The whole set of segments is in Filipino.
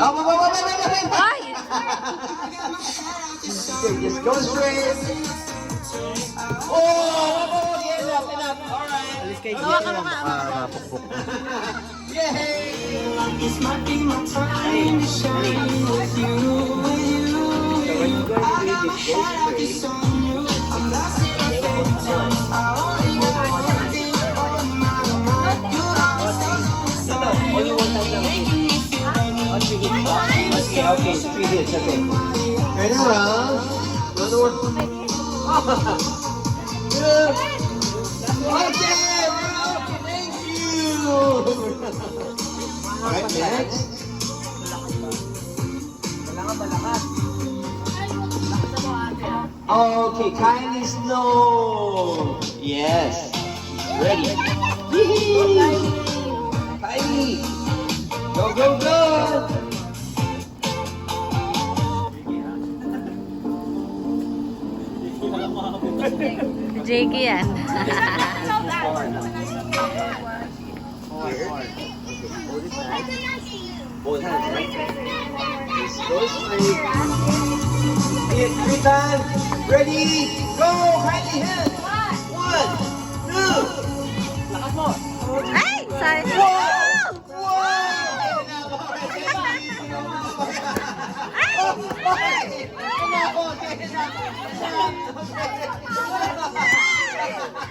Oh, wait. Ay! Okay, just go straight. Oh, enough. Alright. Alis kay Hawa ka Gia mo lang. ka. Mapukpok. Yay! This might be my time to shine with you, with you. So when you go to read it, go straight. This on you, I'm lost in a phantom. I only know one thing on my mind. You don't Only one time lang. making me feel like Okay, 3 hits. Okay. Turn around. One more. Good. Okay, we're up. Thank you. Alright, next. Okay, kindly slow. Yes. Ready. Kylie. Go. Jakey yan. Both hands, right? Just go straight. Hit 3 times. Ready? Go! Kylie, hands. 1, 2. Ay! Sorry.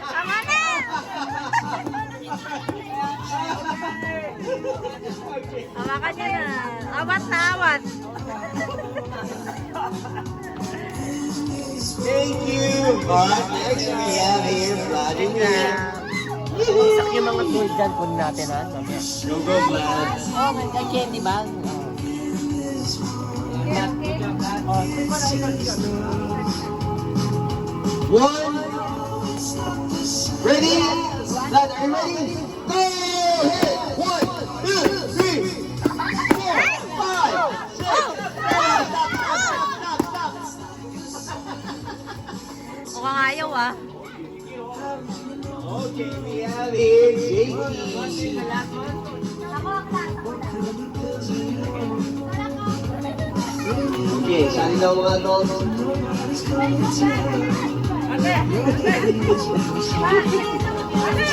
Tama na! Hawakan niya na. Awat na awat. Thank you. Alright, next we have here Vladimir. Sak yung mga toys dyan. Punin natin ha. Mamaya. Go, Vlad. Oh, kay Candy ba? One. Ready? Vlad, are you ready? Go! Hit! 1, 2, 3, 4, 5, 6. Mukhang ayaw ah. Okay, we have here Jakey. Okay, saan daw mga adults?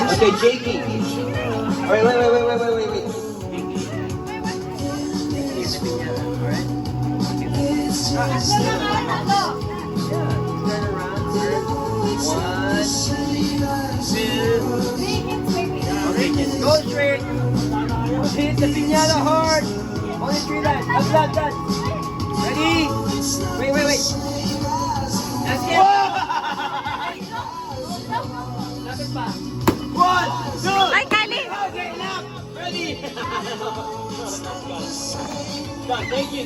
Okay, Jakey. Alright, wait. Okay, just go straight. Hit the piñata hard. Only 3 times. That. Ready? Wait. That's it. Lapit pa. 1, 2. Ay, Kali! Okay, enough. Ready? Done. Thank you.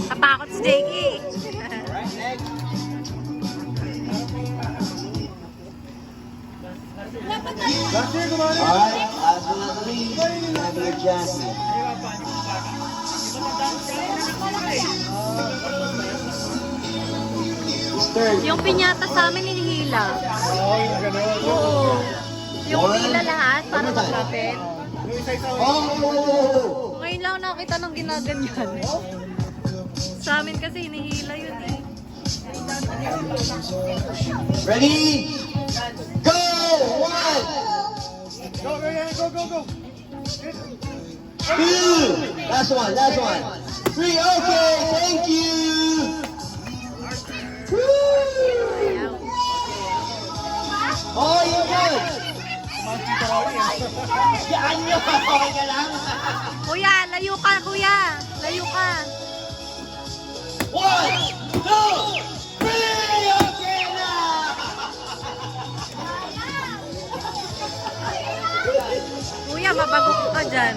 Natakot si Jakey. Alright, next. Alright, last but not least, we have here Jasmine. It's turn. Yung piñata sa amin hinihila. Oo. Yung pila lahat para maglapit. Oh! Ngayon lang nakita ng ginaganyan. Sa amin kasi hinihila yun eh. Ready? Go! 1, Go. 2. Last one. 3. Okay, thank you. Woo! Oh, you're good. Yan nyo. Okay ka lang. Kuya, layo ka kuya. Layo ka. 1, 2, 3. Okay na. Kuya, mabagok ka dyan.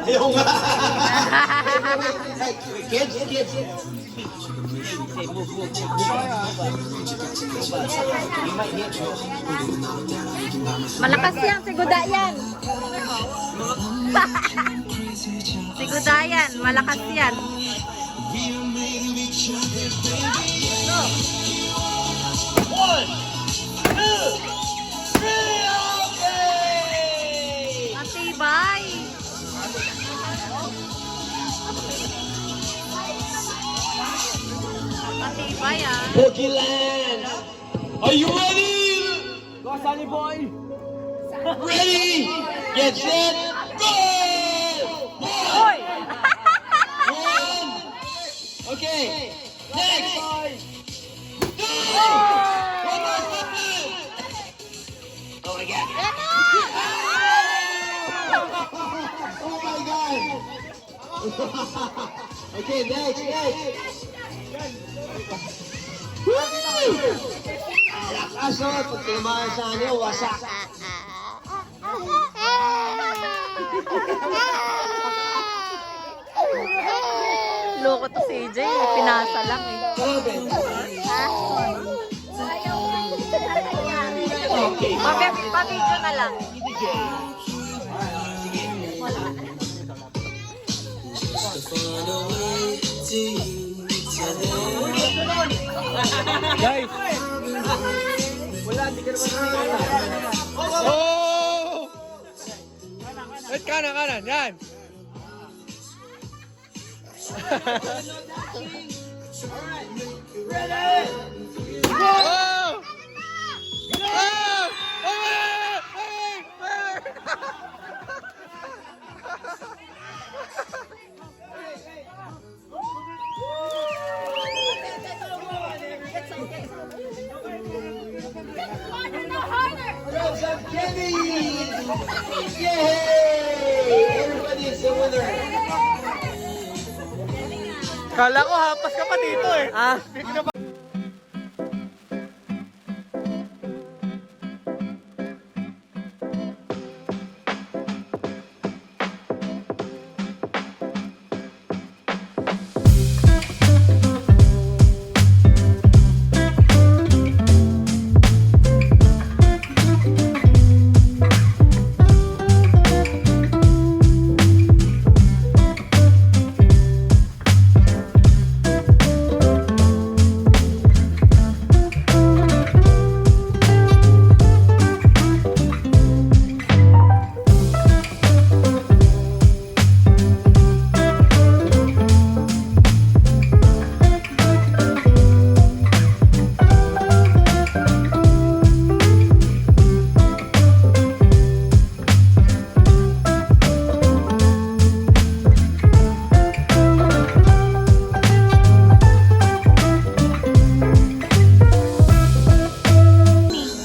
Ayaw nga. Kids. Malakas yan, sigudayan. Sigudayan, malakas yan. One, two, three, okay! Matibay. ah. Pokey Lands. Are you ready? Go, Sunny Boy! Ready? Get set. Go! Hoy! One. Okay. Next. Two. One more time. Oh my God. Oh my God. Okay, next. Woo! Lakas o, pag tinamaan sa ano, wasak. Loko to si AJ. Pinasa lang eh. Grabe. Okay. Pa-video na lang. Guys! Wala, hindi ka naman nakikita. Oh! Wait, kanan, yan! Oh! Oh! Girls of Kenny! Yay! Everybody is the winner. Kala ko hapas ka pa dito eh. Ah?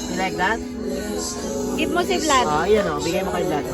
You like that? Give mo si Vlad. Ah, yun o. Bigay mo kay Vlad o.